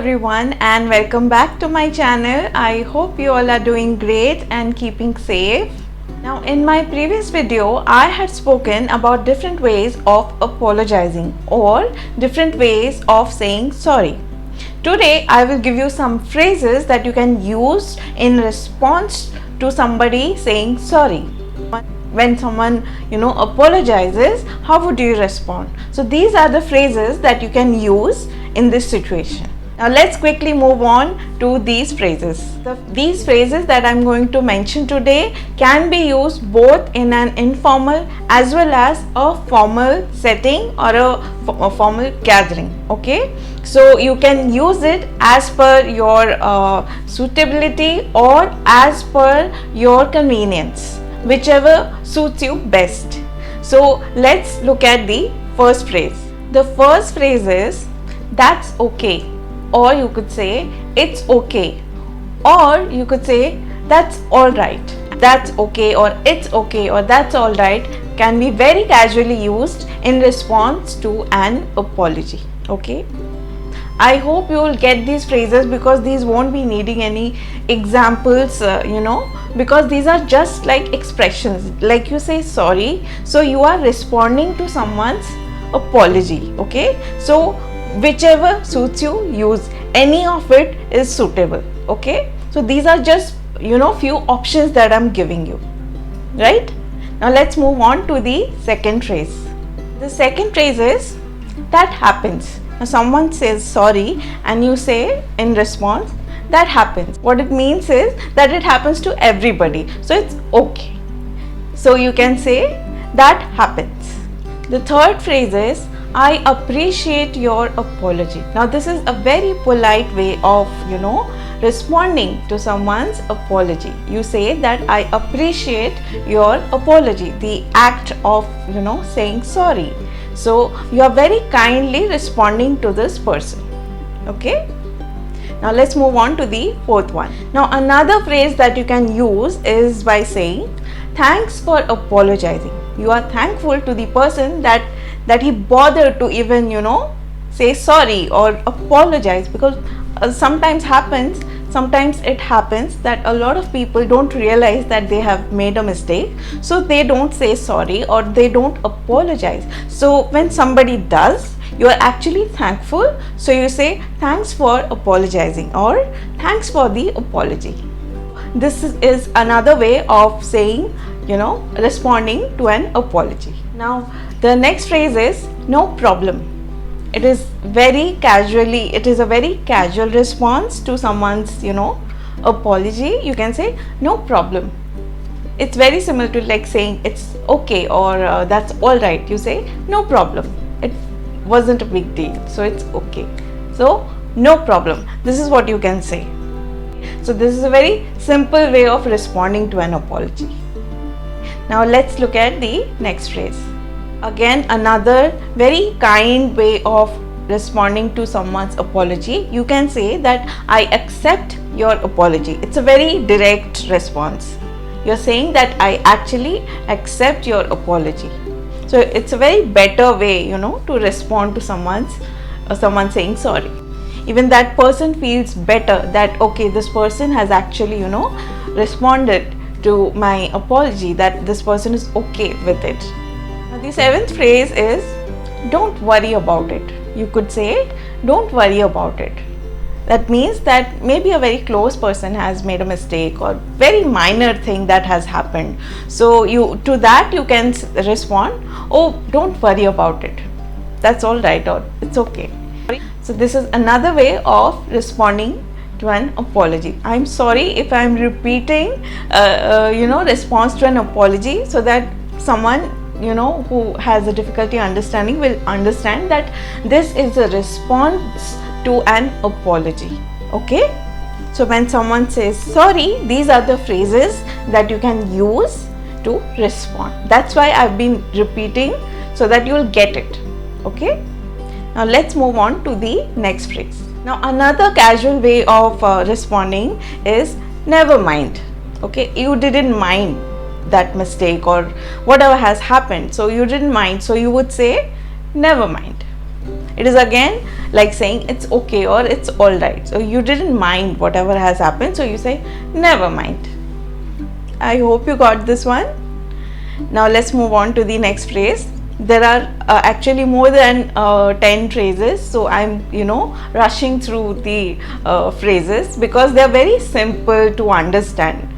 everyone and welcome back to my channel. I hope you all are doing great and keeping safe. Now in my previous video I had spoken about different ways of apologizing or different ways of saying sorry. Today I will give you some phrases that you can use in response to somebody saying sorry. When someone apologizes, how would you respond? So these are the phrases that you can use in this situation. Now let's quickly move on to these phrases. These phrases that I'm going to mention today can be used both in an informal as well as a formal setting or a formal gathering. Okay, so you can use it as per your suitability or as per your convenience, whichever suits you best. So let's look at the first phrase. The first phrase is that's okay, or you could say it's okay, or you could say that's all right. That's okay or it's okay or that's all right can be very casually used in response to an apology. Okay, I hope you will get these phrases because these won't be needing any examples, because these are just like expressions. Like you say sorry, so you are responding to someone's apology. Okay, so whichever suits you, use any of it is suitable. Okay, so these are just few options that I'm giving you, right? Now let's move on to the second phrase. The second phrase is that happens. Now someone says sorry and you say in response that happens. What it means is that it happens to everybody, so it's okay. So you can say that happens. The third phrase is I appreciate your apology. Now this is a very polite way of responding to someone's apology. You say that I appreciate your apology, the act of saying sorry. So you are very kindly responding to this person. Okay, now let's move on to the fourth one. Now another phrase that you can use is by saying thanks for apologizing. You are thankful to the person that he bothered to even say sorry or apologize, because sometimes it happens that a lot of people don't realize that they have made a mistake, so they don't say sorry or they don't apologize. So when somebody does, you are actually thankful, so you say thanks for apologizing or thanks for the apology. This is another way of saying responding to an apology. Now the next phrase is no problem. It is a very casual response to someone's apology. You can say no problem. It's very similar to like saying it's okay or that's all right. You say no problem, it wasn't a big deal, so it's okay. So no problem, this is what you can say. So this is a very simple way of responding to an apology. Now let's look at the next phrase. Again, another very kind way of responding to someone's apology. You can say that I accept your apology. It's a very direct response. You're saying that I actually accept your apology. So it's a very better way, to respond to someone saying sorry. Even that person feels better that okay, this person has actually responded to my apology, that this person is okay with it. Now the seventh phrase is don't worry about it. You could say don't worry about it. That means that maybe a very close person has made a mistake or very minor thing that has happened. So you can respond, oh, don't worry about it. That's all right, or it's okay. So this is another way of responding to an apology. I'm sorry if I'm repeating response to an apology, so that someone who has a difficulty understanding will understand that this is a response to an apology. Okay, so when someone says sorry, these are the phrases that you can use to respond. That's why I've been repeating, so that you'll get it. Okay, now let's move on to the next phrase. Now another casual way of responding is never mind. Okay, you didn't mind that mistake or whatever has happened, so you didn't mind, so you would say never mind. It is again like saying it's okay or it's all right. So you didn't mind whatever has happened, so you say never mind. I hope you got this one. Now let's move on to the next phrase. There are actually more than 10 phrases, so I'm rushing through the phrases because they are very simple to understand.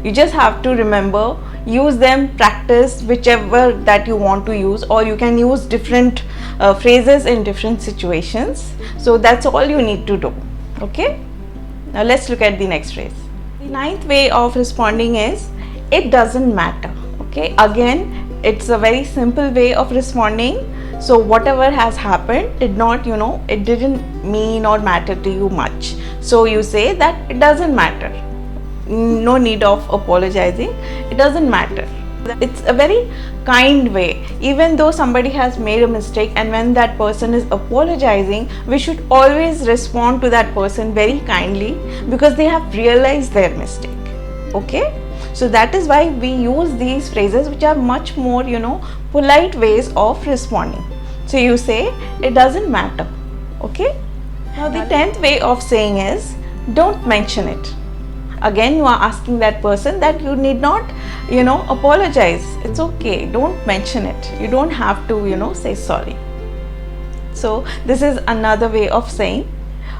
You just have to remember, use them, practice whichever that you want to use, or you can use different phrases in different situations. So that's all you need to do. Okay, now let's look at the next phrase. The ninth way of responding is it doesn't matter. Okay, again it's a very simple way of responding. So whatever has happened did not, it didn't mean or matter to you much, so you say that it doesn't matter. No need of apologizing. It doesn't matter. It's a very kind way. Even though somebody has made a mistake, and when that person is apologizing, we should always respond to that person very kindly because they have realized their mistake. Okay, so that is why we use these phrases, which are much more polite ways of responding. So you say it doesn't matter. Okay, now the 10th way of saying is don't mention it. Again, you are asking that person that you need not apologize. It's okay, don't mention it. You don't have to say sorry. So this is another way of saying,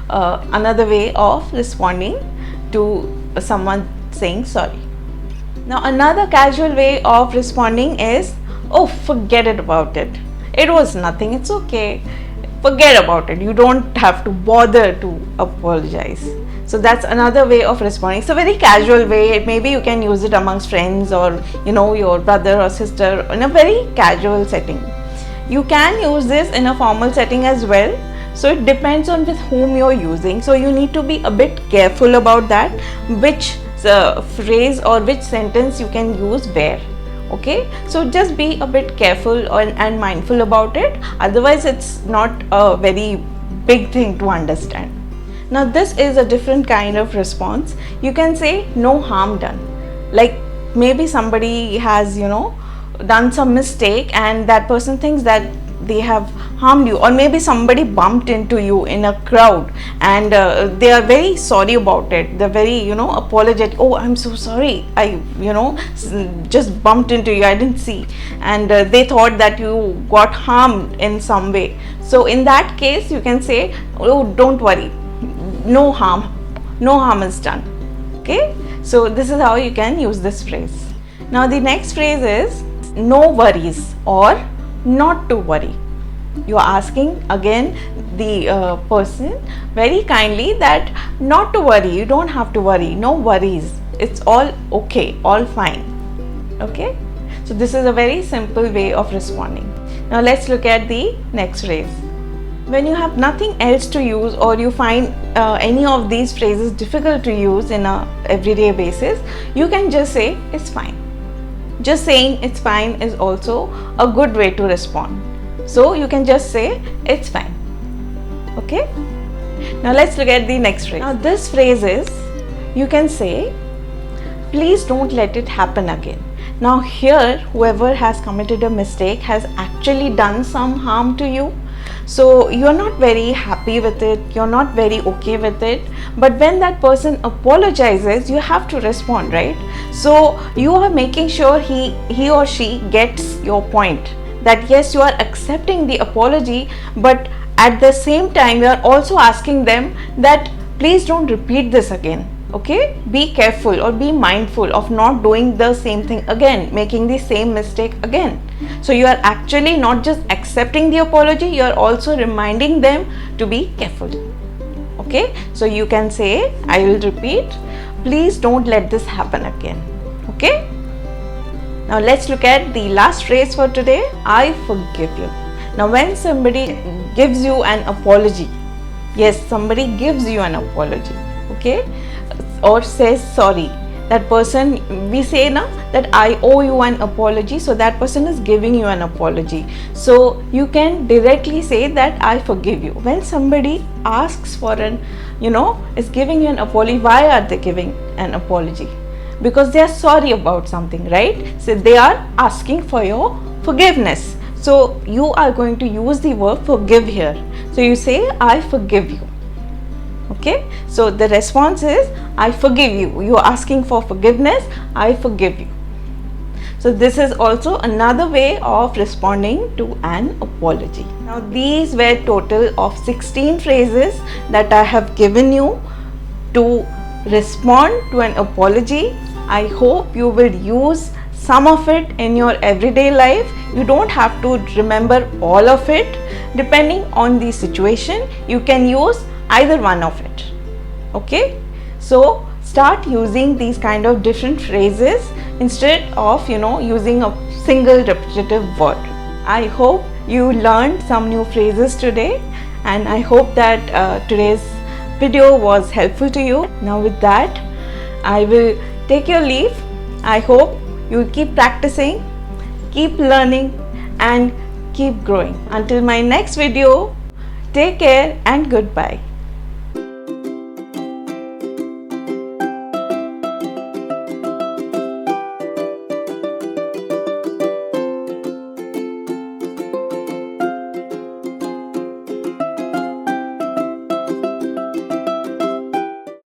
another way of responding to someone saying sorry. Now another casual way of responding is, oh, forget it about it. It was nothing, it's okay. Forget about it. You don't have to bother to apologize. So that's another way of responding. It's a very casual way. Maybe you can use it amongst friends or your brother or sister in a very casual setting. You can use this in a formal setting as well. So it depends on with whom you're using. So you need to be a bit careful about that, which phrase or which sentence you can use where. Okay, so just be a bit careful and mindful about it. Otherwise it's not a very big thing to understand. Now this is a different kind of response. You can say no harm done. Like maybe somebody has done some mistake and that person thinks that they have harmed you, or maybe somebody bumped into you in a crowd and they are very sorry about it. They're very apologetic. Oh, I'm so sorry, I just bumped into you, I didn't see, and they thought that you got harmed in some way. So in that case you can say, oh, don't worry, no harm is done. Okay, so this is how you can use this phrase. Now the next phrase is no worries or not to worry. You are asking again the person very kindly that not to worry, you don't have to worry, no worries, it's all okay, all fine. Okay, so this is a very simple way of responding. Now let's look at the next phrase. When you have nothing else to use, or you find any of these phrases difficult to use in a everyday basis, you can just say it's fine. Just saying it's fine is also a good way to respond. So you can just say it's fine. Okay, now let's look at the next phrase. Now this phrase is, you can say please don't let it happen again. Now here whoever has committed a mistake has actually done some harm to you. So you're not very happy with it, you're not very okay with it, but when that person apologizes, you have to respond, right? So you are making sure he or she gets your point, that yes, you are accepting the apology, but at the same time you are also asking them that please don't repeat this again. Okay, be careful or be mindful of not doing the same thing again, making the same mistake again. So you are actually not just accepting the apology, you are also reminding them to be careful. Okay, so you can say, I will repeat, please don't let this happen again. Okay, now let's look at the last phrase for today, I forgive you. Now when somebody gives you an apology, yes, somebody gives you an apology, okay, or says sorry, that person, we say now that I owe you an apology, so that person is giving you an apology. So you can directly say that I forgive you. When somebody asks for an, is giving you an apology, why are they giving an apology? Because they are sorry about something, right? So they are asking for your forgiveness. So you are going to use the verb forgive here. So you say, I forgive you. Okay, so the response is, I forgive you. You are asking for forgiveness, I forgive you. So this is also another way of responding to an apology. Now these were total of 16 phrases that I have given you to respond to an apology. I hope you will use some of it in your everyday life. You don't have to remember all of it. Depending on the situation, you can use either one of it. Okay, so start using these kind of different phrases instead of using a single repetitive word. I hope you learned some new phrases today, and I hope that today's video was helpful to you. Now with that, I will take your leave. I hope you will keep practicing, keep learning, and keep growing. Until my next video, take care and goodbye.